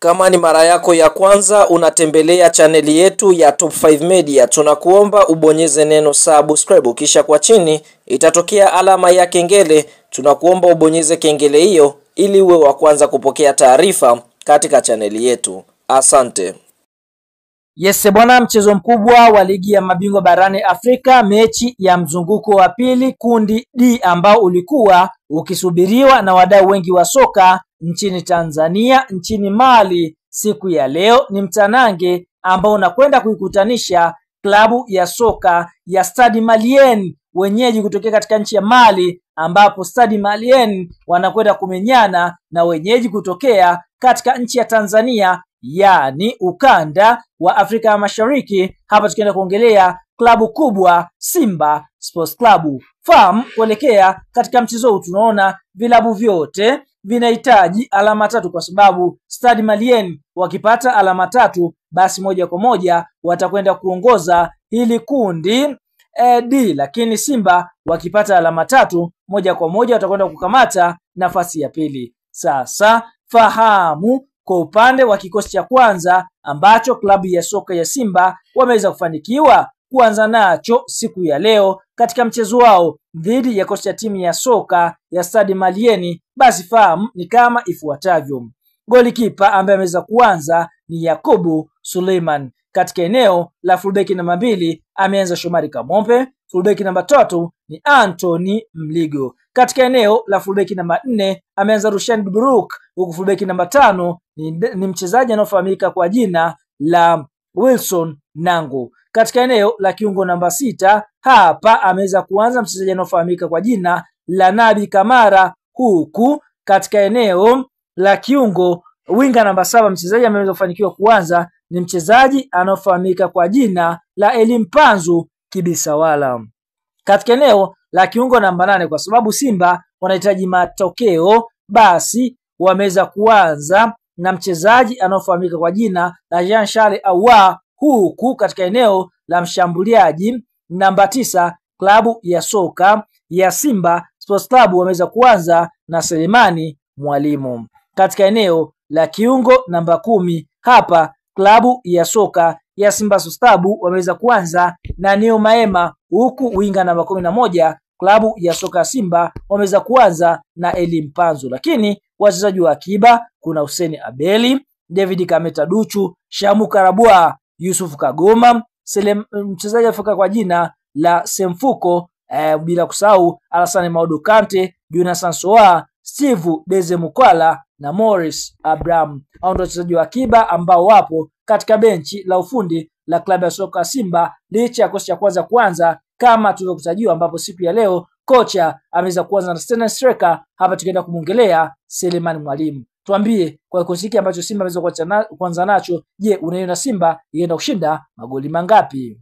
Kama ni mara yako ya kwanza unatembelea chaneli yetu ya Top 5 Media, tunakuomba ubonyeze neno subscribe, kisha kwa chini itatokea alama ya kengele. Tunakuomba ubonyeze kengele hiyo ili uwe wa kwanza kupokea taarifa katika chaneli yetu. Asante. Yes bwana, mchezo mkubwa wa ligi ya mabingwa barani Afrika, mechi ya mzunguko wa pili kundi D ambao ulikuwa ukisubiriwa na wadau wengi wa soka nchini Tanzania, nchini Mali. Siku ya leo ni mtanange ambao unakwenda kuikutanisha klabu ya soka ya Stade Malien, wenyeji kutokea katika nchi ya Mali, ambapo Stade Malien wanakwenda kumenyana na wenyeji kutokea katika nchi ya Tanzania, yani ukanda wa Afrika ya Mashariki. Hapa tukienda kuongelea klabu kubwa Simba Sports Club. Fahamu kuelekea katika mchezo huu, tunaona vilabu vyote vinahitaji alama tatu, kwa sababu Stade Malien wakipata alama tatu basi moja kwa moja watakwenda kuongoza hili kundi D, lakini Simba wakipata alama tatu moja kwa moja watakwenda kukamata nafasi ya pili. Sasa fahamu kwa upande wa kikosi cha kwanza ambacho klabu ya soka ya Simba wameweza kufanikiwa kuanza nacho siku ya leo katika mchezo wao dhidi ya kocha timu ya soka ya Stade Malien, basi fahamu ni kama ifuatavyo. Golikipa ambaye ameweza kuanza ni Yakubu Suleiman. Katika eneo la fullback namba 2 ameanza Shomari Kamombe. Fullback namba 3 ni Anthony Mligo. Katika eneo la fullback namba 4 ameanza Rushan Bibruk, huku fullback namba 5 ni mchezaji anaofahamika kwa jina la Wilson Nangu. Katika eneo la kiungo namba 6 hapa ameweza kuanza mchezaji anaofahamika kwa jina la Nabi Kamara, huku katika eneo la kiungo winga namba 7 mchezaji ameweza kufanikiwa kuanza ni mchezaji anaofahamika kwa jina la Elimpanzu Kibisawala. Katika eneo la kiungo namba 8, kwa sababu Simba wanahitaji matokeo, basi wameweza kuanza na mchezaji anaofahamika kwa jina la Jean Charles Ahoua, huku katika eneo la mshambuliaji namba 9 klabu ya soka ya Simba Sports Club wameweza kuanza na Selemani Mwalimu. Katika eneo la kiungo namba 10 hapa klabu ya soka ya Simba Sports Club wameweza kuanza na Neo Maema, huku winga namba 11 klabu ya soka ya Simba wameweza kuanza na Elimpanzu. Lakini wachezaji wa akiba kuna Hussein Abeli, David Kameta Duchu, Shamu Karabua, Yusuf Kagoma, mchezaji afika kwa jina la Semfuko, bila kusahau Alassane Maudo Kante, Jonathan Soa, Steve Deze Mukwala na Morris Abraham. Hao ndio wachezaji wa akiba ambao wapo katika benchi la ufundi la klabu ya soka Simba, licha ya kocha cha kwanza kama tulivyokutajia, ambapo siku ya leo kocha ameweza kuanza na Steven Striker. Hapa tukienda kumongelea Selemani Mwalimu. Tuambie kwa kikosi hiki ambacho Simba ameweza kuanza nacho, je, unaiona Simba ienda kushinda magoli mangapi?